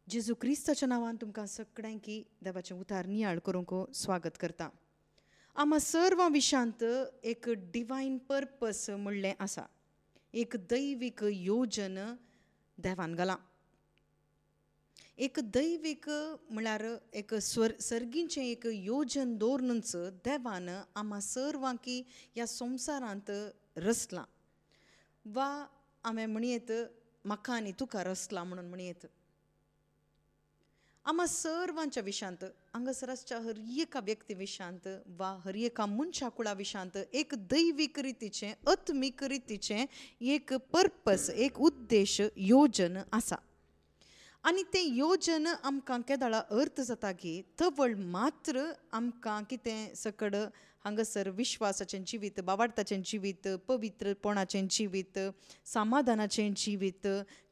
जेजू क्रिस्ताच्या नांवान तुमकां सगळ्यांकी देवाचें उतार नियाळ करूंक स्वागत करता. आम्हा सर्व विशांत एक डिवायन पर्पस म्हणलें आसा, एक दैवीक योजन देवान घालां. एक दैवीक म्हळ्यार एक सर्गीचें एक योजन दवरूनच देवान आम्हा सर्वांकी ह्या संवसारांत रचलां. वा आमी म्हणयेत म्हाका आनी तुका रचलां म्हणून म्हणयेत. आम्हा सर्वांच्या विशांत हांगासराच्या हर एका व्यक्ती विशांत वा हर एका मनशा कुळा विशांत एक दैवीक रितीचें आत्मीक रितीचें एक पर्पस, एक उद्देश योजन आसा. आनी तें योजन आमकां केदाळा अर्थ जाता की तवळ मात्र आमकां कितें सकड हांगासर विश्वासाचें जिवीत, बावार्थाचें जिवीत, पवित्रपणाचें जिवीत, समाधानाचें जिवीत,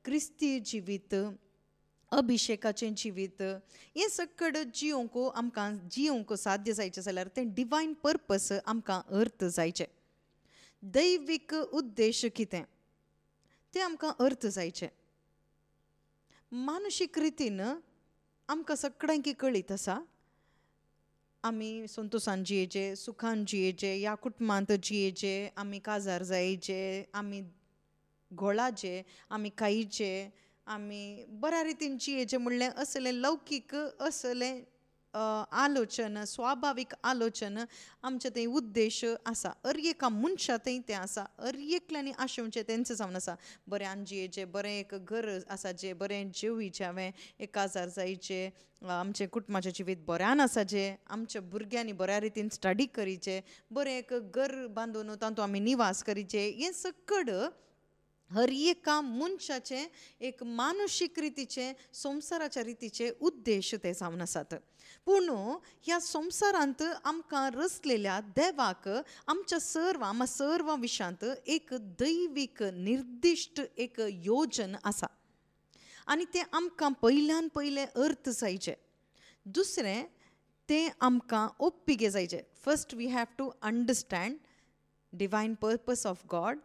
क्रिस्ती जिवीत, अभिशेकाचें जिवीत हें सकड आमकां जियोंक साध्य जायचें जाल्यार तें डिवायन पर्पस आमकां अर्थ जायचें. दैवीक उद्देश कितें तें आमकां अर्थ जायचें. मानसीक रितीन आमकां सगळ्यांकी कळीत आसा आमी संतोशान जियेचे, सुखान जियेचे, ह्या कुटुंबांत जियेचे, आमी काजार जायचे, आमी घोळाचे, आमी खायचे, आमी बऱ्या रितीन जियेचें म्हणलें असलें लौकीक असलें आलोचन, स्वाभावीक आलोचन आमचें तें उद्देश आसा. हर एका मनशांतय तें आसा, हर एकल्यांनी आशेवचें तेंचें जावन आसा. बऱ्यान जियेचें, बरें एक घर आसाचें, बरें जेवचें हांवें, एक काजार जायचें, आमचें कुटुंबाचें जिवीत बऱ्यान आसाचें, आमच्या भुरग्यांनी बऱ्या रितीन स्टडी करीचें, बरें एक घर बांदून तातूंत आमी निवास करीचे. हें सकड हर एका मनशाचें एक मानसीक रितीचें, संवसाराच्या रितीचें उद्देश ते जावन आसात. पूण ह्या संवसारांत आमकां रचलेल्या देवाक आमच्या सर्व विशांत एक दैवीक निर्दिश्ट एक योजन आसा. आनी तें आमकां पयल्यान पयलें अर्थ जायचें. दुसरें तें आमकां ओप्पिगे जायचें. First we have to understand divine purpose of God.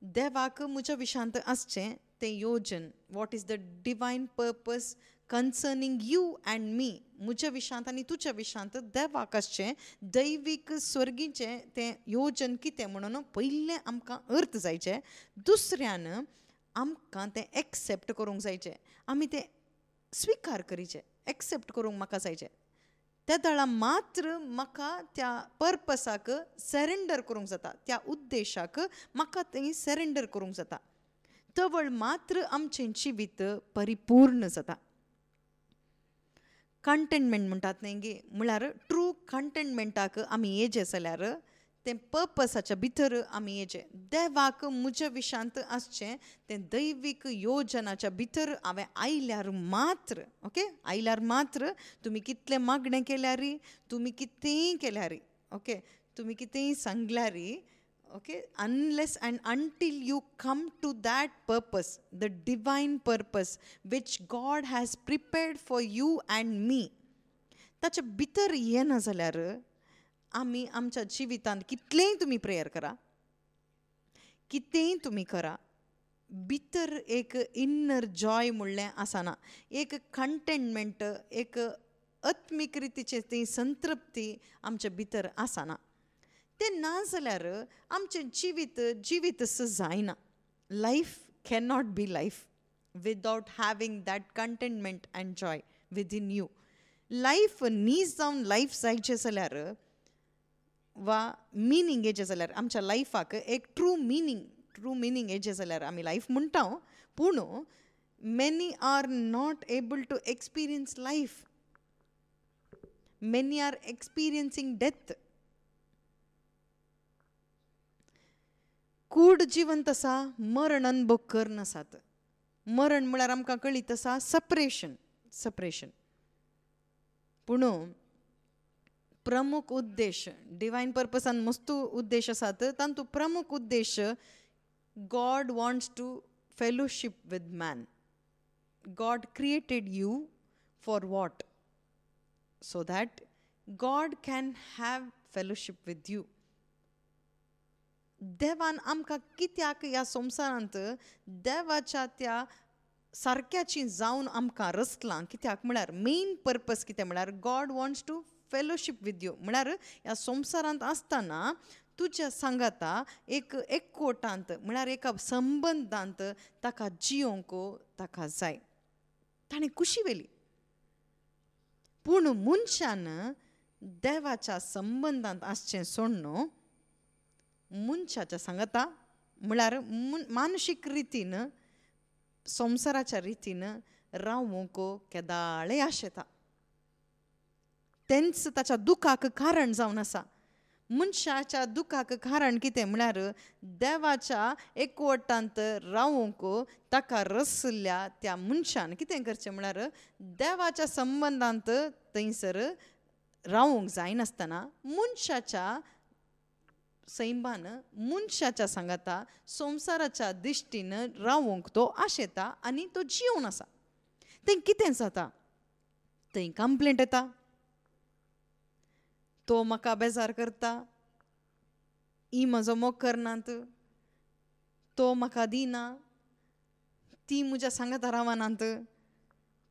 देवाक म्हज्या विशांत आसचें तें योजन. What is the divine purpose concerning you and me. म्हज्या विशांत आनी तुज्या विशांत देवाक आसचें दैवीक स्वर्गीचें तें योजन कितें म्हणून पयलें आमकां अर्थ जायचें. दुसऱ्यान आमकां तें एक्सेप्ट करूंक जायचें. आमी तें स्विकार करीचें, एक्सेप्ट करूंक म्हाका जायचें. त्या दळा मात्र म्हाका त्या पर्पसाक सरेंडर करूंक जाता, त्या उद्देशाक म्हाका तें सरेंडर करूंक जाता. तवळ मात्र आमचें जिवीत परिपूर्ण जाता. कंटेनमेंट म्हणटात न्ही गे, म्हळ्यार ट्रू कंटेनमेंटाक आमी येजे जाल्यार तें पर्पसाच्या भितर आमी येजे. देवाक म्हज्या विशांत आसचें तें दैवीक योजनाच्या भितर हांवें आयल्यार मात्र, ओके, आयल्यार मात्र तुमी कितलें मागणें केल्यार, तुमी कितेंय केल्यार, ओके, तुमी कितेंय सांगल्यार, okay, unless and until you come to that purpose, the divine purpose which God has prepared for you and me, ताच्या भितर येना जाल्यार आमी आमच्या जिवितांत कितलेंय तुमी प्रेयर करा, कितेंय तुमी करा, भितर एक इन्नर जॉय म्हणलें आसना, एक कंटेनमेंट, एक आत्मीक रितीचें ती संतृप्ती आमच्या भितर आसना. तें ना जाल्यार आमचें जिवीत जायना. Life can not be life without having that containment and joy within you. Life नीज जावन लायफ जायचें जाल्यार वा मिनींग येजें जाल्यार आमच्या लायफाक एक ट्रू मिनींग येजें जाल्यार आमी लायफ म्हणटा. पूण many are not able to experience life. Many are experiencing death. कूड जिवंत आसा, मरण अनुभव करनासात. मरण म्हळ्यार आमकां कळीत आसा सपरेशन. पूण प्रमुख उद्देश डिवायन पर्पसान मस्तू उद्देश आसात. तातूंत प्रमुख उद्देश God wants to fellowship with man. God created you for what? So that God can have fellowship with you. देवान आमकां कित्याक ह्या संवसारांत देवाच्या त्या सारक्याची जावन आमकां रचलां. कित्याक म्हळ्यार मेन पर्पज कितें म्हळ्यार God wants to fellowship with you. म्हळ्यार ह्या संवसारांत आसतना तुज्या सांगाता एक एकवटांत म्हळ्यार एका संबंदांत ताका जियोंक ताका जाय. ताणें खुशी व्हेली. पूण मनशान देवाच्या संबंदांत आसचें सोड न्हू, मनशाच्या सांगाता म्हळ्यार मानसीक रितीन संवसाराच्या रितीन रावूंक केदाळे आशेता. तेंच ताच्या दुखाक कारण जावन आसा. मनशाच्या दुखाक कारण कितें म्हळ्यार देवाच्या एकवटांत रावूंक ताका रचल्या त्या मनशान कितें करचें म्हळ्यार देवाच्या संबंदांत थंयसर रावूंक जायनासतना मनशाच्या सैमान मनशाच्या सांगाता संवसाराच्या दिश्टीन रावूंक तो आशेता आनी तो जिवन आसा. थंय कितें जाता? थंय कंप्लेंट येता. तो म्हाका बेजार करता, ही म्हजो मोग करनात, तो म्हाका दिना, ती म्हज्या सांगाता रावनात,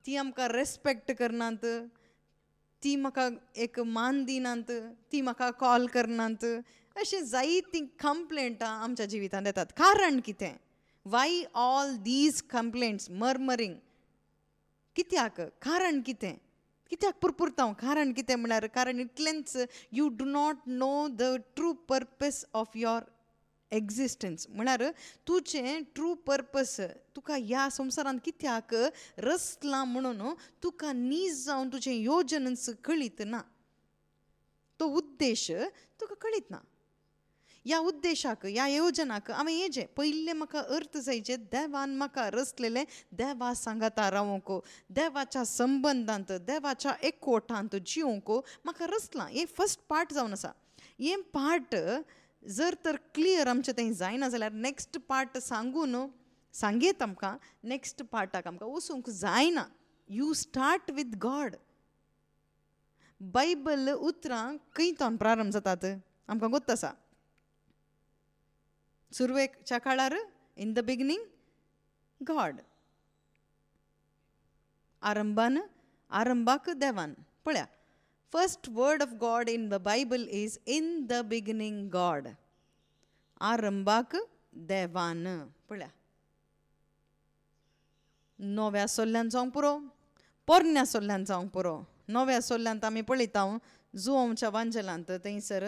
ती आमकां रेस्पेक्ट करनात, ती म्हाका एक मान दिनात, ती म्हाका कॉल करनात. अशें जायतीं कंप्लेंटां आमच्या जिवितांत येतात. कारण कितें? Why all these complaints murmuring? कित्याक? कारण कितें? कित्याक पुरपुरतांव? कारण कितें म्हळ्यार कारण इतलेंच you do not know the true purpose of your existence. म्हळ्यार तुजें ट्रू पर्पज तुका ह्या संवसारांत कित्याक रचलां म्हणून तुका नीज जावन तुजें योजनच कळीत ना. तो उद्देश तुका कळीत ना. ह्या उद्देशाक ह्या योजनाक हांवें हेजें पयलें म्हाका अर्थ जायचे देवान म्हाका रचलेलें देवा सांगाता रावूंक, देवाच्या संबंदांत देवाच्या एकवटांत जियोंक म्हाका रचलां. हें फस्ट पार्ट जावन आसा. हें पार्ट जर तर क्लियर आमचें थंय जायना जाल्यार नेक्स्ट पार्ट सांगीत आमकां नेक्स्ट पार्टाक आमकां वचूंक जायना. You start with God. Bible उतरां खंयच्यान प्रारंभ जातात आमकां गोत आसा. सुरवेच्या काळार इन द बिगिनींग गॉड. आरंभाक देवान. पळया, first word of God in the Bible is in the beginning God. आरंभाक देवान. पळया, नव्या सोल्ल्यान जावंक पुरो, पोरण्या सोल्ल्यान जावंक पुरो. नव्या सोल्ल्यांत आमी पळयता जुवोवच्या वांजलांत थंयसर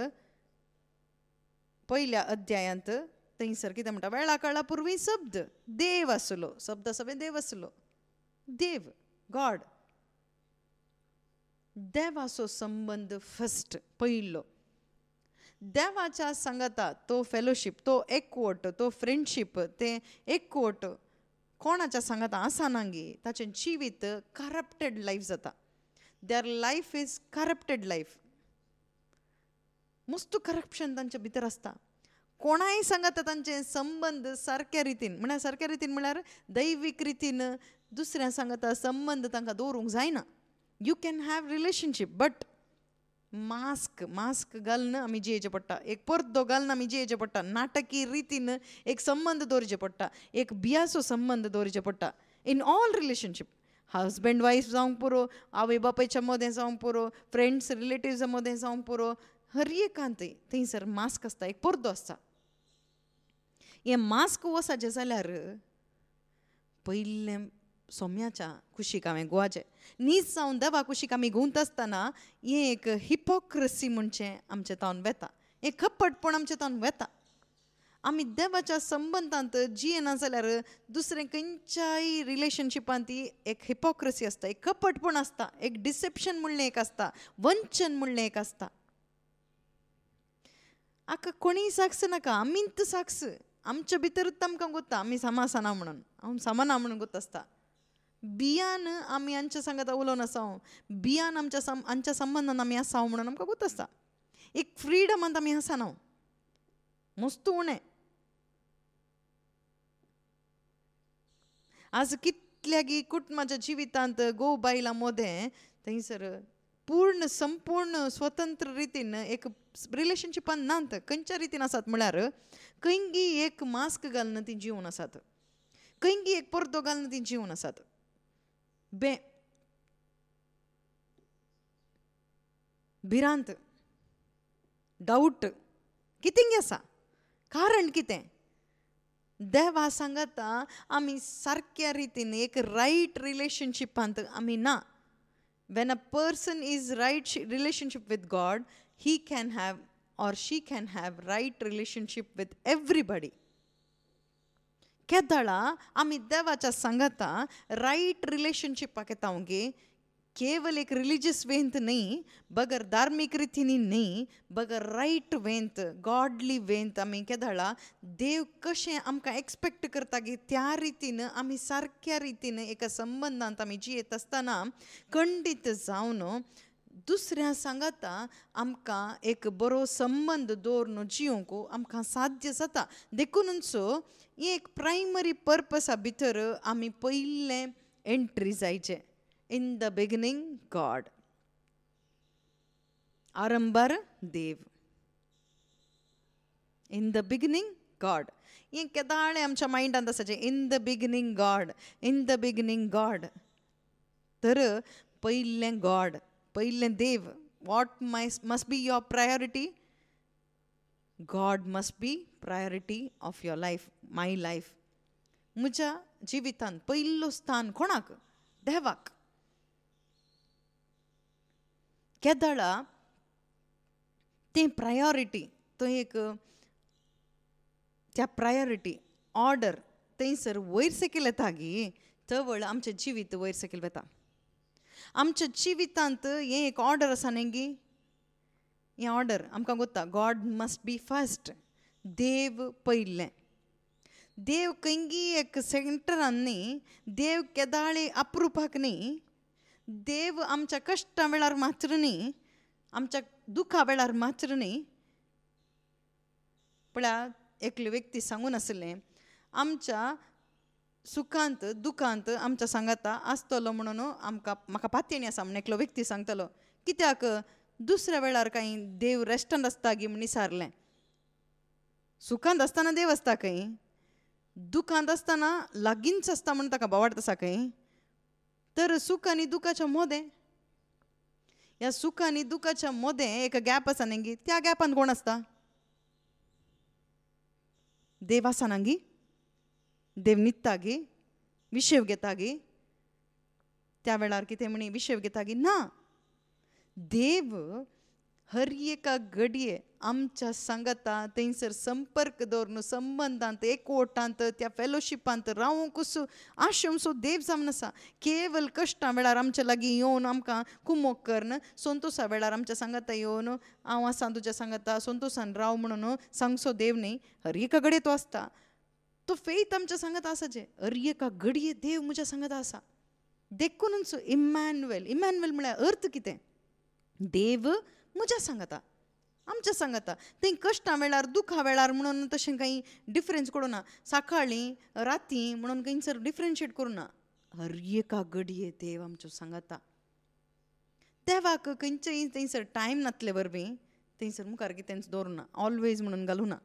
पयल्या अध्यायांत थंयसर कितें म्हणटा? वेळा काळा पुर्वी शब्द देव आसलो. शब्द सगळे देव आसलो. देव, गॉड. देवाचो संबंद फस्ट पयलो. देवाच्या सांगाता तो फेलोशीप, तो एकवट, तो फ्रेंडशीप, ते एकवट कोणाच्या सांगाता आसानांगी ताचें जिवीत करप्टेड लायफ जाता. Their life is corrupted life. मस्त करप्शन तांच्या भितर आसता. कोणाय सांगाता तांचे संबंद सारक्या रितीन म्हळ्यार सारक्या रितीन म्हळ्यार दैवीक रितीन दुसऱ्या सांगाता संबंद तांकां दवरूंक जायना. You can have relationship but mask घालून आमी जियेचें पडटा. एक पर्दो घालून आमी जियेचें पडटा. नाटकी रितीन एक संबंद दवरचें पडटा. एक बियाचो संबंद दवरचें पडटा. In all relationship husband wife जावंक पुरो, आवय बापायच्या मदें जावंक पुरो, फ्रेंड्स रिलेटिव्जा मदें जावंक पुरो, हर एकांत थंयसर मास्क आसता, एक पर्दो आसता. हें मास्क वसाचें जाल्यार पयलें सोम्याच्या कुशीक हांवें गोवाचें नीज जावन देवा कुशीक आमी गुंत आसतना हें एक हिपोक्रेसी म्हणचें आमचें तावन वेता. हें खप्पटपण आमचें तावन वेता. आमी देवाच्या संबंदांत जियेना जाल्यार दुसरें खंयच्याय रिलेशनशिपांत एक हिपोक्रेसी आसता, एक खप्पटपण आसता, एक डिसेप्शन म्हणलें एक आसता, वंचन म्हणलें एक आसता. हाका कोणीय साक्स नाका, आमींत साक्स. आमच्या भितरूच आमकां गोत्ता आमी सामा आसना म्हणून. हांव सामाना म्हणून गोत आसता. बियान आमी आमच्या सांगाता उलोवन आसाव, बियान आमच्या संबंदान आमी आसाव म्हणून आमकां गोत आसता. एक फ्रिडमांत आमी आसना. मस्त उणें. आज कितल्यागी कुटुंबाच्या जिवितांत घोव बायलां मदें थंयसर संपूर्ण स्वतंत्र रितीन एक रिलेशनशिपान नात. खंयच्या रितीन आसात म्हळ्यार खंयी एक मास्क घालून ती जिवन आसात. खंयी एक परतो घालून ती जिवन आसात भिरांत डाऊट कितें आसा कारण कितें देवा सांगता आमी सारक्या रितीन एक रायट रिलेशनशिपांत आमी ना when a person is right relationship with God he can have or she can have right relationship with everybody केदळा आमी देवाच्या सांगता रायट रिलेशनशिपाक येतावंगे केवल एक रिलीजियस वेंत न्ही बगर धार्मीक रितीनी न्ही बगर रायट वेंत गॉडली वेंत आमी केदळा देव कशें आमकां एक्सपेक्ट करता गे त्या रितीन आमी सारक्या रितीन एका संबंदांत आमी जियेत आसतना खंडीत जावन दुसऱ्या सांगता आमकां एक बरो संबंद दवरून जियोंक आमकां साध्य जाता देखूनच ही एक प्रायमरी पर्पसा भितर आमी पयलें एंट्री जायचें In the beginning, God. आरंभार देव. In the beginning, God. हें केदाळें आमच्या मायंडांत आसाचें. In the beginning, God. In the beginning, God. तर पयलें God. पयलें देव. What must be your priority? God must be priority of your life, my life. म्हज्या जिवितांत पयलो स्थान कोणाक? देवाक. केदळा तें प्रायोरिटी तो एक त्या प्रायोरिटी ऑर्डर थंयसर वयर सकयल येता गे थवळ आमचें जिवीत वयर सकयल वता आमच्या जिवितांत हें एक ऑर्डर आसा न्ही गे हें ऑर्डर आमकां कोत्ता गॉड मस्ट बी फर्स्ट देव पयलें देव खंयी एक सेंटरान न्ही देव केदाळे अप्रुपाक न्ही देव आमच्या कश्टा वेळार मात्र न्ही आमच्या दुखा वेळार मात्र न्ही पळया एकले व्यक्ती सांगून आसलें आमच्या सुखांत दुखांत आमच्या सांगाता आसतलो म्हणून आमकां म्हाका पातयणी आसा म्हणून एकलो व्यक्ती सांगतलो कित्याक दुसऱ्या वेळार कांय देव रेस्टांत आसता गी म्हण विचारलें सुखांत आसतना देव आसता खंय दुखांत आसतना लागींच आसता म्हणून ताका भावार्थ आसा खंय तर सुख आनी दुखाच्या मोदें ह्या सुख आनी दुखाच्या मोदें एक गॅप आसा न्ही त्या गॅपान कोण आसता देव आसा ना गी देव न्हिदता गे विशेव घेता गे त्या वेळार कितें म्हणी विशेव घेता गे ना देव हर एका घडये आमच्या सांगता थंयसर संपर्क दवरून संबंदांत एकवटांत त्या फेलोशिपांत रावूंक आशेवसो देव जावन आसा केवल कश्टा वेळार आमच्या लागीं येवन आमकां कुमोग करन संतोशा वेळार आमच्या सांगता येवन हांव आसा तुज्या सांगता संतोशान राव म्हणून सांगसो देव न्ही हर एका घडये तो आसता तो फेथ आमच्या सांगता आसाचे हर एका घडये देव म्हज्या सांगता आसा देखूनच इमॅन्युएल इमॅन्युएल म्हळ्यार अर्थ कितें देव म्हज्या सांगता आमच्या सांगता थंय कश्टा वेळार दुखा वेळार म्हणून तशें कांय डिफरन्स करूना सकाळीं राती म्हणून खंयसर डिफरन्शिएट करूना हर एका घडये देव आमच्यो सांगता देवाक खंयचेय थंयसर टायम नासले वरवीं थंयसर मुखार कितेंच दवरुना ऑलवेज म्हणून घालुना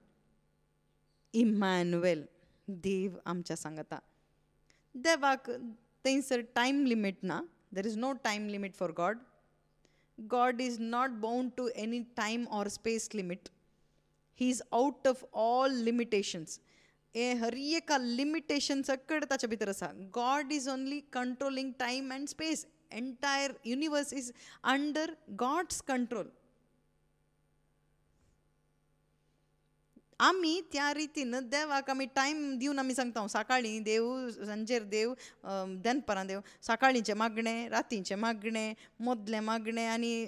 इमॅन्युएल देव आमच्या सांगता देवाक थंयसर टायम लिमीट ना there is no time limit for God God is not bound to any time or space limit. He is out of all limitations. हर एका लिमिटेशन सकड ताच्या भितर आसा God is only controlling time and space. Entire universe is under God's control. आमी त्या रितीन देवाक आमी time दिवन आमी सांगता सकाळीं देव सांजेर देव दनपारां देव सकाळींचें मागणें रातीचें मागणें मदलें मागणें आनी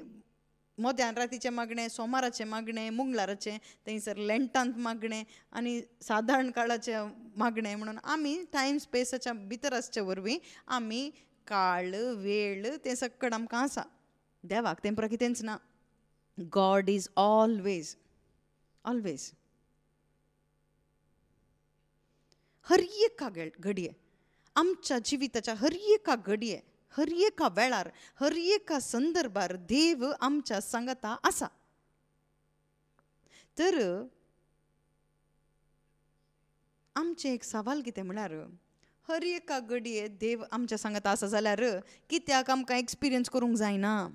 मोद्यान रातीचें मागणें सोमाराचें मागणें मंगळाराचें थंयसर लेंटांत मागणें आनी सादारण काळाचें मागणें म्हणून आमी टायम स्पेसाच्या भितर आसचे वरवीं आमी काळ वेळ तें सकड आमकां आसा देवाक तें पुरो कितेंच ना गॉड इज ऑलवेज ऑलवेज हर एका घडये आमच्या जिविताच्या हर एका घडये हर एका वेळार हर एका संदर्भार देव आमच्या सांगता आसा तर आमचें एक सवाल कितें म्हळ्यार हर एका घडये देव आमच्या सांगात आसा जाल्यार कित्याक आमकां एक्सपिरियन्स करूंक जायना.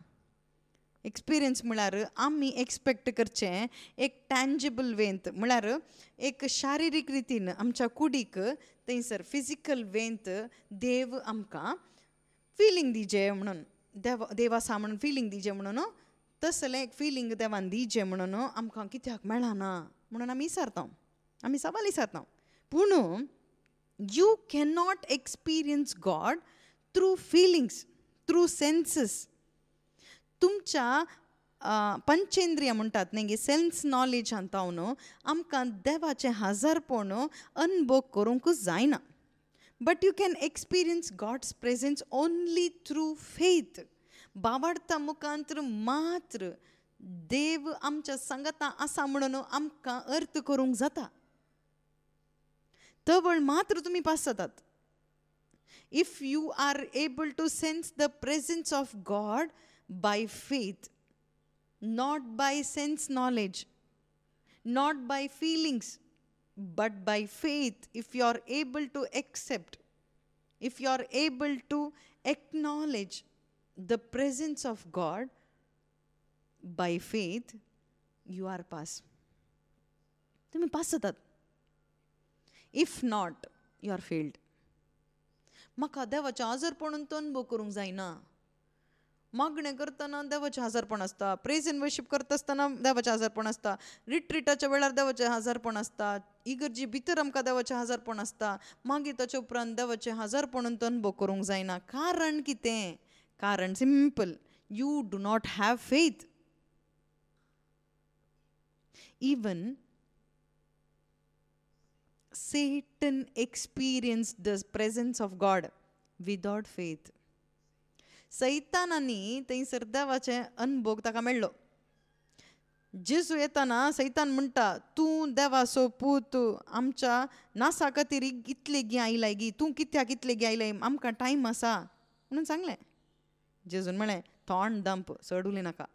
एक्सपिरियन्स म्हळ्यार आमी एक्सपेक्ट करचें एक टँजिबल वेंत, म्हळ्यार एक शारिरीक रितीन आमच्या कुडीक थंयसर फिजिकल वेंत देव आमकां फिलींग दिजे म्हणून, देव आसा म्हणून फिलींग दिजे म्हणून, तसलें एक फिलींग देवान दिजें म्हणून आमकां कित्याक मेळना म्हणून आमी सवाल विचारता. पूण you can not experience God through feelings, through senses. तुमच्या पंचेंद्रिय म्हणटात न्ही, सेन्स नॉलेज हांतावन आमकां देवाचें हजरपण अनुभव करूंकूच जायना. But you can experience God's presence only through faith. बावडता मुखांतर मात्र देव आमच्या संगता आसा म्हणून आमकां अर्थ करूंक जाता. तवळ मात्र तुमी पास जातात. If you are able to sense the presence of God by faith, not by sense knowledge, not by feelings, but by faith. If you are able to accept, if you are able to acknowledge the presence of God by faith, you are pass. तुम्ही pass जातात. If not, you are failed. म्हाका देवाचें हजरपण तो अनुभव करूंक जायना. मागणें करतना देवाचें हजरपण आसता, प्रेज एंड वर्शीप करता आसतना देवाचें हजरपण आसता, रिट्रीटाच्या वेळार देवाचें हजरपण आसता, इगर्जी भितर आमकां देवाचें हजरपण आसता, मागीर ताचे उपरांत देवाचें हजरपण तो अनुभव करूंक जायना. कारण कितें? कारण simple, you do not have faith. Even Satan experienced the presence of God without faith. सैतानानी थंयसर देवाचें अनुभव ताका मेळ्ळो. जेजू येताना सैतान म्हणटा, तूं देवाचो पूत, आमच्या नासा खातीर इतले गी आयलाय गी, तूं कित्याक इतले गी आयलाय, आमकां टायम आसा म्हणून सांगलें. जेजून म्हळें, थोंड दंप, चड उलय नाका.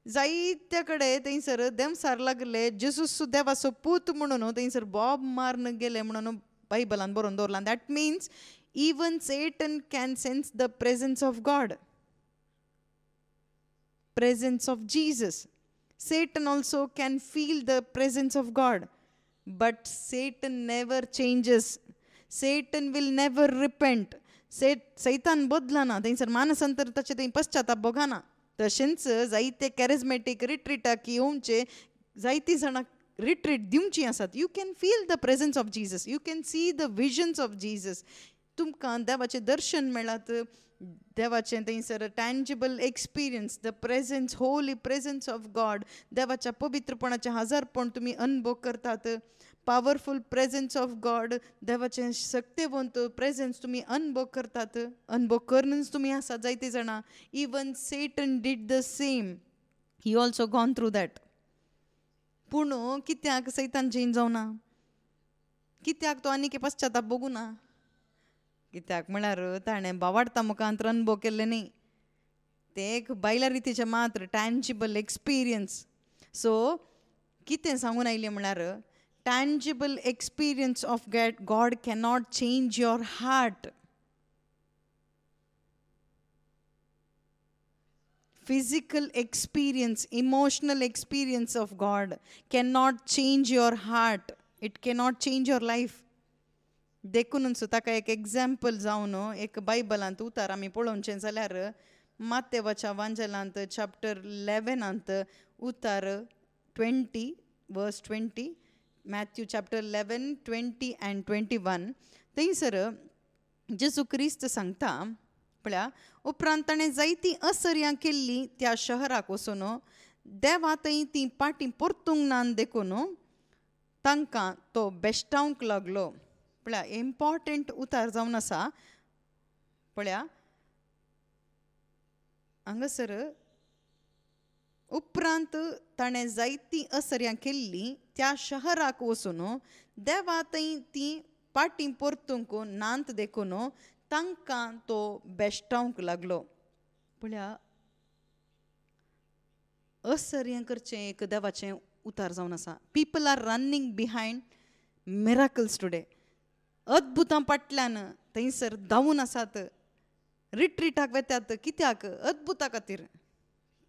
जायते कडेन थंयसर देमसार लागले, जेजूस देवाचो पूत म्हणून थंयसर बॉब मारन गेले म्हणून बायबलान बरोवन दवरलां. That means even Satan can sense the presence of God, presence of Jesus. Satan also can feel the presence of God, but Satan never changes. Satan will never repent. सैतान बदलना, थंयसर मानसांतर ताचे थंय पश्चाताप बघना. तशेंच जायते कॅरिझमॅटीक रिट्रीटाक येवचे, जायतीं जाणां रिट्रीट दिवची आसात. You can feel the presence of Jesus, you can see the visions of Jesus. तुमकां देवाचें दर्शन मेळत, देवाचें थंयसर tangible experience, the presence, Holy presence of God, देवाच्या पवित्रपणाचें हजरपण तुमी अनुभव करतात. पावरफूल प्रेझन्स ऑफ गॉड, देवाचें शक्तिवंत प्रेझन्स तुमी अनुभव करतात. अनुभव करूनच तुमी आसात जायते जाणां. Even Satan did the same, he also gone through that. पूण कित्याक सैतान चेंज जावना? कित्याक तो आनीक पश्चाताप बगूं ना? कित्याक म्हळ्यार ताणें बावाडता मुखांतर अनुभव केल्ले न्ही, ते एक बायल्या रितीचे मात्र टँजिबल एक्सपिरियन्स. सो कितें सांगून आयलें म्हळ्यार, tangible experience of God cannot change your heart. Physical experience, emotional experience of God cannot change your heart. It cannot change your life. देखूनच ताका एक एग्जाम्पल जावन एक बायबलांत उतार आमी पळोवचें जाल्यार मातेवाच्या वांजलांत चॅप्टर 11 उतार 20 वर्स 20, मॅथ्यू चॅप्टर 11, 20 and 21. थंयसर जेजू क्रिस्त सांगता पळया, उपरांत ताणें जायतीं असर्यां केल्लीं त्या शहराक वचून देवा थंय ती पाटी परतूंक नान देखून तांकां तो बेश्टावंक लागलो. पळया, इम्पॉर्टंट उतार जावन आसा पळया हांगासर. उपरांत ताणें जायतीं असर्यां केल्लीं त्या शहराक वचून देवा थंय ती पाटी परतूंक नांत देखून तांकां तो बेश्टावंक लागलो. पळया, असर्यां करचें एक देवाचें उतार जावन आसा. People are running behind miracles today. अद्भुतां पाटल्यान थंयसर धांवून आसात, रिट्रीटाक वेतात. कित्याक? अद्भुता खातीर.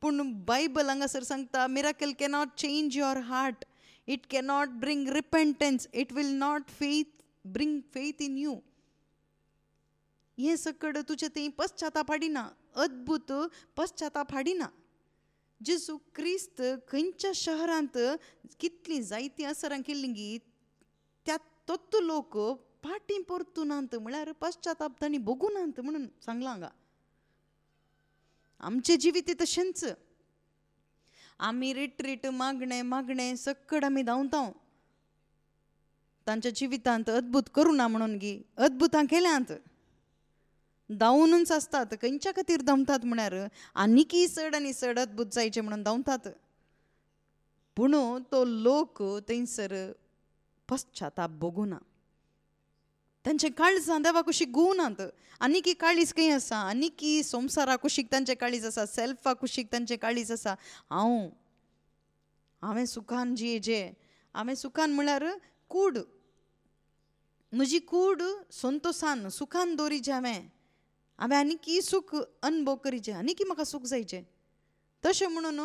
पूण बायबल हांगासर सांगता miracle cannot change your heart, it cannot bring repentance, it will not bring faith in you. हे सकड तुझे थंय पश्चाताप हाडिना, अद्भुत पश्चाताप हाडिना. जेजू क्रिस्त खंयच्या शहरांत कितलीं जायतीं असरां केल्लीं गी, त्या तोत्तू लोक फाटीं परतुनांत, म्हळ्यार पश्चाताप तांणी भोगुनांत म्हणून सांगलां हांगा. आमचे जिवीत तशेंच. आमी रिट्रीट मागणे सकड आमी धांवता, तांच्या जिवितांत अद्भुत करुना म्हणून गी, अद्भुतां केल्यांत. धांवूनच आसतात. खंयच्या खातीर धांवतात म्हळ्यार आनीकय चड आनी चड अद्भुत जायचे म्हणून धांवतात. पूण तो लोक थंयसर पश्चाताप भोगुना. तांचे काळजां देवा कुशीक घुंवनात. आनीकय काळीज खंय आसा, आनीकय संवसारा कुशीक तांचे काळीज आसा, सेल्फा कुशीक तांचे काळीज आसा. हांवें सुखान जियेचें, हांवें सुखान म्हळ्यार कूड, म्हजी कूड संतोषान सुखान दवरिचें, हांवें आनीकय सूख अनुभव करीचें, आनीकय म्हाका सूख जायचें. तशें म्हणून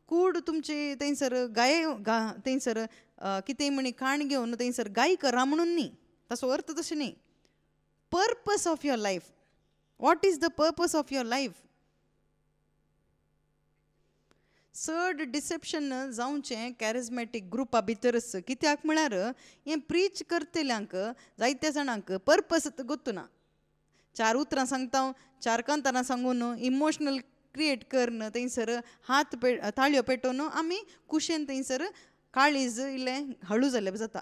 कूड तुमचे थंयसर थंयसर कितेंय म्हणी काण घेवन थंयसर गाय करा म्हणून न्ही, ताचो अर्थ तशें न्ही. Purpose of your life. What is the purpose of your life? चड डिसेप्शन जावचें कॅरिझमॅटीक ग्रुपा भितरच. कित्याक म्हळ्यार हें प्रीच करतल्यांक जायत्या जाणांक पर्पज गोतूना. 4 उतरां सांगता, 4 कांतारां सांगून इमोशनल क्रिएट करन थंयसर ताळयो पेटोवन आमी कुशेन थंयसर काळीज इल्लें हळू जालें जाता.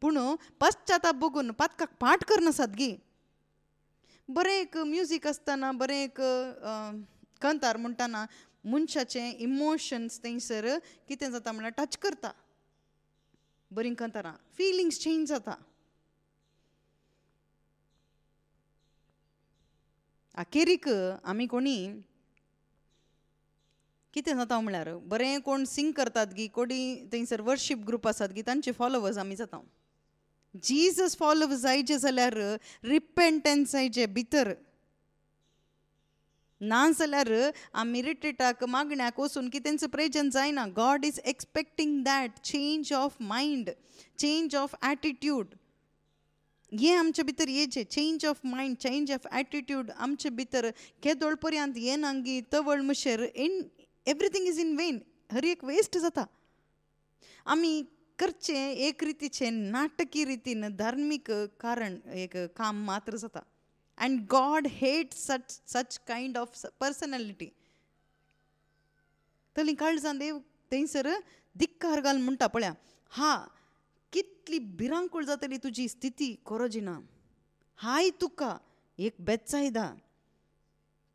पूण पश्चाताप भोगून पातकाक पाठ करनासात गी. बरें एक म्युजीक आसतना, बरें एक कांतार म्हणटाना मनशाचे इमोशन्स थंयसर कितें जाता म्हळ्यार टच करता. बरीं कांतारां फिलिंग्स चेंज जाता. अखेरीक आमी कोणी कितें जाता म्हळ्यार बरें कोण सिंग करतात गी, कोणी थंयसर वर्शीप ग्रूप आसात गी, तांचे फॉलोवर्स आमी जाता. जीजस फॉलोवर्स जायचे जाल्यार रिपेंटन्स जायचे भितर. ना जाल्यार आमी रिट्रीटाक मागण्याक वचून कितेंच प्रेजन जायना. God is expecting that change of mind, change of attitude. हे आमचे भितर येचे change of mind, change of attitude आमचे भितर केदोळ पर्यंत येनांगी तवळ मुशेर एवरीथींग इज इन वेन. हर एक वेस्ट जाता. आमी करचें एक रितीचें नाटकी रितीन धार्मीक कारण एक काम मात्र जाता. And God hate such kind of personality. तली काळजां देव थंयसर धिक्कार घाल म्हणटा पळया. कितली भिरांकूळ जातली तुजी स्थिती कोरोजिना. हाय तुका एक बेत्सायदा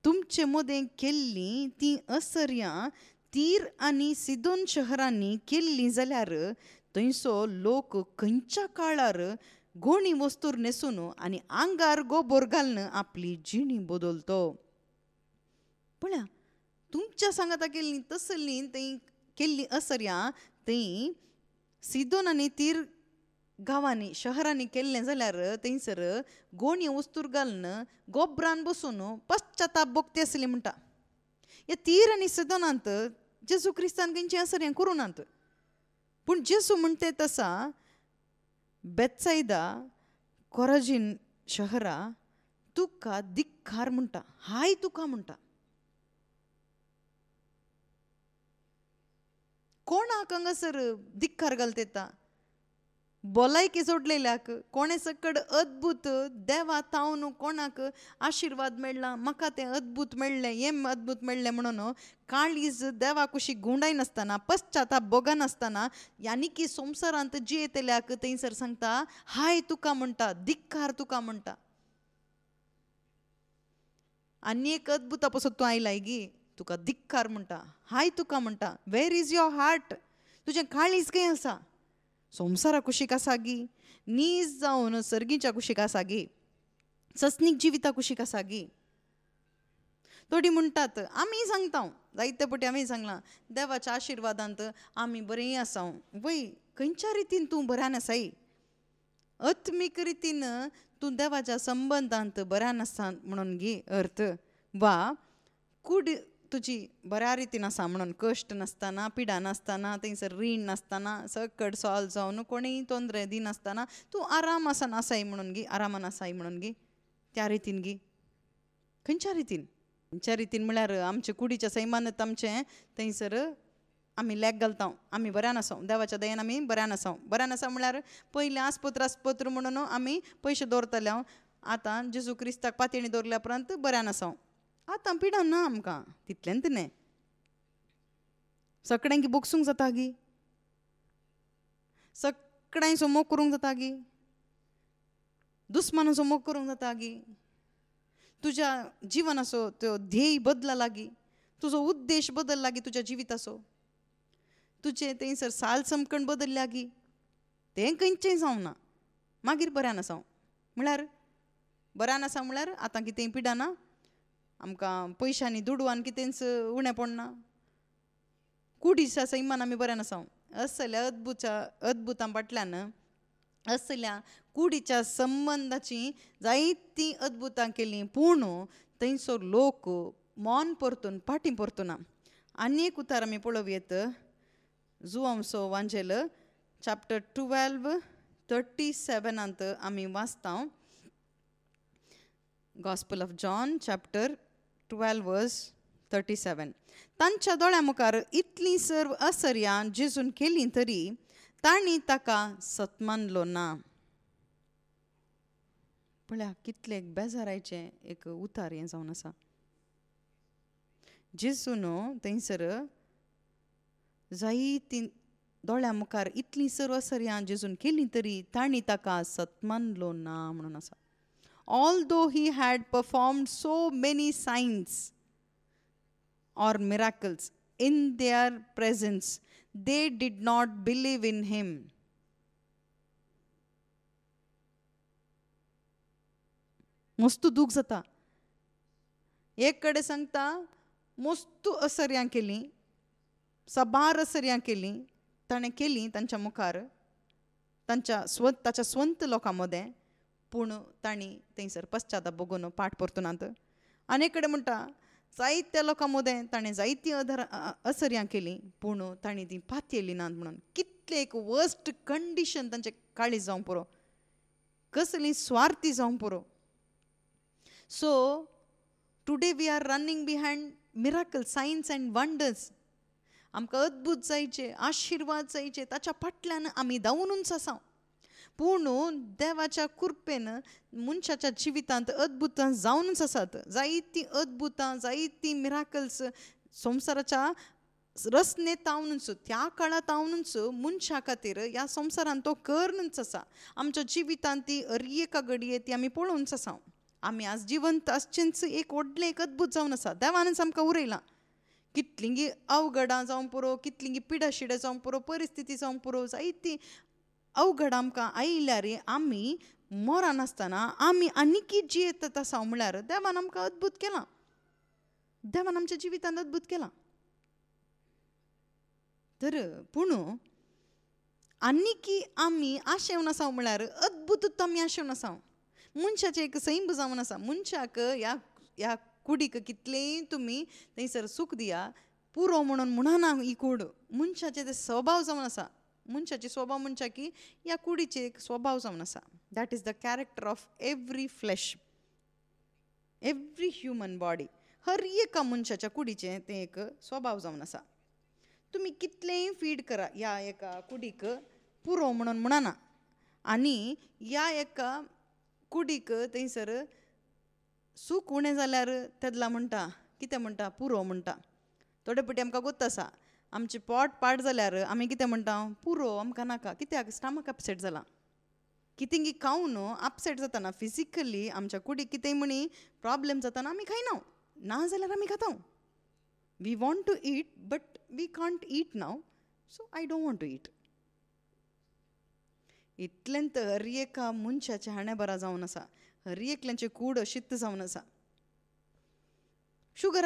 तुमचे मदें केल्लीं तीं असर्यां तीर आनी सिदोन शहरांनी केल्लीं जाल्यार थंयचो लोक खंयच्या काळार गोणी वस्तूर न्हेसून आनी आंगार गोबोर घालून आपली जिणी बदलतो. पळया तुमच्या सांगाता केल्लीं तसलीं थंय केल्लीं असर्यां थंय सिदोन आनी तीर गांवांनी शहरांनी केल्लें जाल्यार थंयसर गोणी वस्तूर घालून गोबरान बसून पश्चाताप भोगती आसली म्हणटा. हे तीर आनी सिदोनांत जेजू क्रिस्तान खंयचें असर्यां करुनांत. पूण जेजू म्हणटे तसा बेत्सायदा कोराजीन शहरा तुका धिक्कार म्हणटा, हाय तुका म्हणटा. कोणाक हांगासर धिक्कार घालता येता? भलायकी जोडलेल्याक, कोणे सकड अद्भुत देवा तावन कोणाक आशिर्वाद मेळ्ळा, म्हाका तें अद्भुत मेळ्ळें, हें अद्भुत मेळ्ळें म्हणून काळीज देवा कुशीक गुंडाय नासतना, पश्चाताप भोगा नासतना आनीकी संवसारांत जियेतल्याक थंयसर सांगता हाय तुका म्हणटा, धिक्कार तुका म्हणटा. आनी एक अद्भुता पासून तूं आयलाय गी, तुका धिक्कार म्हणटा, हाय तुका म्हणटा. वेर इज युअर हार्ट? तुजें काळीज खंय आसा? संवसारा कुशीक आसा गी, नीज जावन सर्गीच्या कुशीक आसा गी, सस्नीक जिविता कुशीक आसा गी. थोडी म्हणटात, आमी सांगता जायते पटी आमी सांगलां देवाच्या आशिर्वादांत आमी बरें आसा. वय खंयच्या रितीन तूं बऱ्यान आसाय? आत्मीक रितीन तूं देवाच्या संबंदांत बऱ्या नासता म्हणून घे अर्थ, वा कूड तुजी बऱ्या रितीन आसा म्हणून कश्ट नासतना, पिडा नासतना, थंयसर रीण नासतना, सकट सॉल्व जावन कोणीय तोंदरे दिनासतना तूं आराम आसान आसाय म्हणून घे, आरामान आसाय म्हणून घे, त्या रितीन घे. खंयच्या रितीन म्हळ्यार आमच्या कुडीच्या सैमानत आमचें थंयसर आमी लेक घालता, आमी बऱ्यान आसां, देवाच्या दयेन आमी बऱ्यान आसां म्हळ्यार पयलीं आस्पत्र म्हणून आमी पयशे दवरताले हांव, आतां जेजू क्रिस्ताक पातयणी दवरल्या उपरांत बऱ्यान आसां. आतां पिडा ना आमकां तितलेंत न्हय, सगळ्यांक बोगसूंक जाता गी, सगळ्यांचो मोग करूंक जाता गी, दुस्मानाचो मोग करूंक जाता गी, तुज्या जिवनाचो तो ध्येय बदला लागी, तुजो उद्देश बदलला गी तुज्या जिविताचो, तुजें थंयसर साल समकण बदलल्या गी, तें खंयचेंय जावना. मागीर बऱ्यान आसां म्हळ्यार आतां कितेंय पिडा ना, आमकां पयशांनी दुडवान कितेंच उणें पडना, कुडीच्या सैमान आमी बऱ्यान आसां. असल्या अद्भुतां फाटल्यान, असल्या कुडीच्या संबंदाची जायतीं अद्भुतां केलीं, पूण थंयसर लोक मोन परतून फाटीं परतुना. आनी एक उतार आमी पळोवया, जुआंवचो वांजेल चॅप्टर 12:37 आमी वाचता. Gospel of John chapter 12:37. तांच्या दोळ्या मुखार इतलीं सर्व असर्यां जेजून केलीं तरी तांणी ताका सतमानलो ना. पळया कितले बेजाराचें एक उतार हें जावन आसा. जेजून थंयसर जायतीं दोळ्या मुखार इतलीं सर्व असर्यां जेजून केलीं तरी तांणी ताका सतमानलो ना म्हणून आसा. Although he had performed so many signs or miracles in their presence, they did not believe in him. मस्त दूख जाता. एक कडेन सांगता मस्त असर्यां केलीं, सबार असर्यां केलीं, ताणें केलीं तांच्या मुखार, ताच्या स्वंत लोकां मदें, पूण तांणी थंयसर पश्चाताप बगून पाठ परतुनात. आनी एक कडेन म्हणटा जायत्या लोकां मदें ताणें जायतीं असर्यां केलीं, पूण तांणी तीं पातयेलीं नात म्हणून. कितलें एक वर्स्ट कंडिशन तांचें काळीज जावं पुरो, कसलीं स्वार्थी जावं पुरो. So today we are running behind miracle, science and wonders. आमकां अद्भुत जायचे, आशिर्वाद जायचे, ताच्या फाटल्यान आमी धांवूनच आसा. पूण देवाच्या कृपेन मनशाच्या जिवितांत अद्भुतां जावनच आसात. जायतीं अद्भुतां, जायतीं मिराकल्स संवसाराच्या रचनेंत तावनूच, त्या काळांत तावनूच मनशा खातीर ह्या संवसारांत तो करनच आसा. आमच्या जिवितांत ती एका घडये ती आमी पळोवनच आसा. आमी आज जिवंत आसचेंच एक व्हडलें एक अद्भुत जावन आसा. देवानच आमकां उरयलां. कितलींगी अवघडां जावं पुरो, कितलींगी पिडाशिडां जावं पुरो, परिस्थिती जावं पुरो, जायतीं अवघड आमकां आयल्यार आमी मोरान आसतना आमी आनीकी जियेतात आसा म्हळ्यार देवान आमकां अद्भुत केलां. देवान आमच्या जिवितांत अद्भुत केलां. तर पूण आनीकी आमी आशेवन आसा म्हळ्यार अद्भुतूच आमी आशेवन आसा. मनशाचें एक सैम जावन आसा. मनशाक ह्या कुडीक कितलेंय तुमी थंयसर सूख दिया, पुरो म्हणून म्हणना ही कूड. मनशाचें ते स्वभाव जावन आसा. मनशाची स्वभाव म्हणच्या की ह्या कुडीचे एक स्वभाव जावन आसा. That is the character of every flesh, every human body. हर एका मनशाच्या कुडीचें तें एक स्वभाव जावन आसा. तुमी कितलेंय फीड करा, ह्या एका कुडीक पुरो म्हणून म्हणना. आनी ह्या एका कुडीक थंयसर सूख उणें जाल्यार तेदला म्हणटा कितें म्हणटा, पुरो म्हणटा. थोडे फावटी आमकां गोत आसा, आमचें पोट पाड जाल्यार आमी कितें म्हणटा, पुरो आमकां नाका. कित्याक स्टमक अपसेट जाला. कितेंगी खावन अपसेट जातना फिजिकली आमच्या कुडीक कितेंय म्हणी प्रॉब्लेम जाताना आमी खायना, ना जाल्यार आमी खाता. We want to eat but we can't eat now, so I don't want to eat. इतलेंत हर एका मनशाचें हाणें बरा जावन आसा. हर एकल्यांचें कूड अशीच जावन आसा. शुगर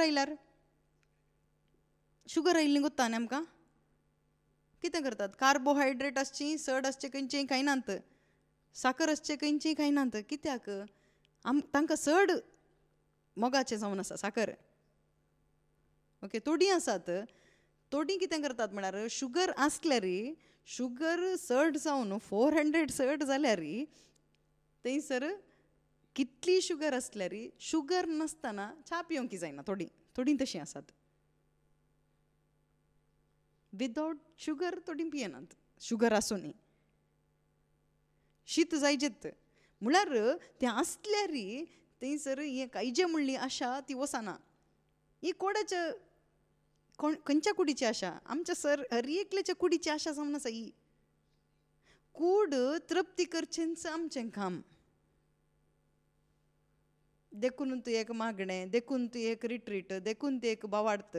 आयिल्ली गोत्ता न्ही आमकां. कितें करतात, कार्बोहायड्रेट आसची, सड आसचें खंयचेंय खायनात. साखर असचे खंयची खायनात कित्याक तांकां चड मोगाचें जावन आसा साखर. ओके, थोडीं आसात, थोडीं कितें करतात म्हळ्यार शुगर आसल्यार शुगर चड जावन 400 चड जाल्यार थंयसर कितली शुगर आसल्यार शुगर नासतना च्या पिवंक जायना. थोडीं तशीं आसात. विदाउट शुगर थोडीं पियेनात शुगर आसूनी. शीत जायजेत म्हळ्यार तें आसल्यार थंयसर हें कायजे म्हणली आशा ती वचना. ही कोणाच्या खंयच्या कुडीची आशा? आमच्या हर एकल्याच्या कुडीची आशा जावन आसा. ही कूड तृप्ती करचेंच आमचें काम. देखून तूं एक मागणें, देखून तूं एक रिट्रीट, देखून तूं एक बावार्थ,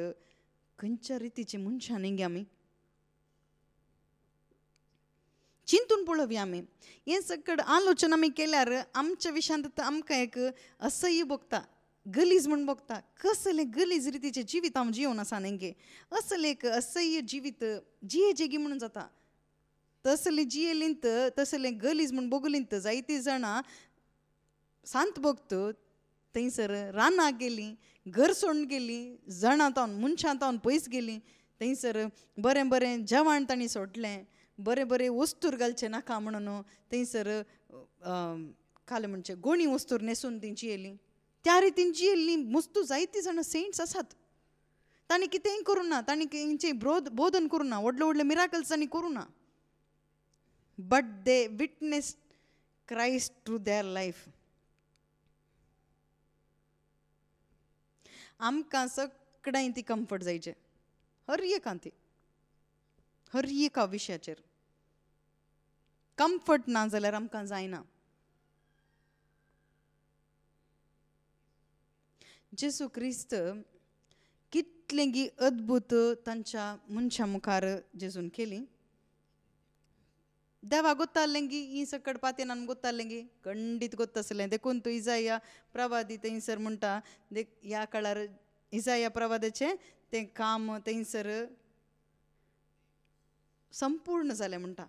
खंयच्या रितीची मनशां न्ही गे आमी. चिंतून पळोवया आमी. हें सकट आलोचना आमी केल्यार आमच्या विशयांत आमकां एक असह्य भोगता, गलीज म्हूण भोगता. कसलें गलीज रितीचें जिवीत हांव जिवन आसा न्ही. असलें एक असह्य जिवीत जिये जेगी म्हणून जाता. तसलें जियेलींत तसलें गलीज म्हूण भोगलींत जायतीं जाणां सांत भोगत थंयसर रानाक गेलीं, घर सोडून गेलीं, जणां तावन मनशां तावन पयस गेलीं. थंयसर बरें बरें जेवण तांणी सोडलें, बरें बरें वस्तूर घालचें नाका म्हणून थंयसर खाले म्हणचे गोणी वस्तूर न्हेसून तीं जियेलीं. त्या रितीन जियेलीं मस्तू जायतीं जाणां सेंट्स आसात. तांणी कितेंय करूं ना, तांणी खंयचें बोधन करूं ना, व्हडले व्हडले मिराकल्स तांणी करूं ना. But they witnessed Christ through their life. आमकां सगळ्यांक ती कम्फर्ट जायचें, हर एका विशयाचेर. कम्फर्ट ना जाल्यार आमकां जायना. जेसू क्रिस्त कितलें गी अद्भुत तांच्या मनशां मुखार जेजून केली. देवा गोत्तालें गी ही सकट पातेनान गोत्तालें गी खंडीत गोत्तासलें. देखून तूं इजाया प्रवादी थंयसर म्हणटा, ह्या काळार इजाया प्रवादाचें तें काम थंयसर संपूर्ण जालें म्हणटा.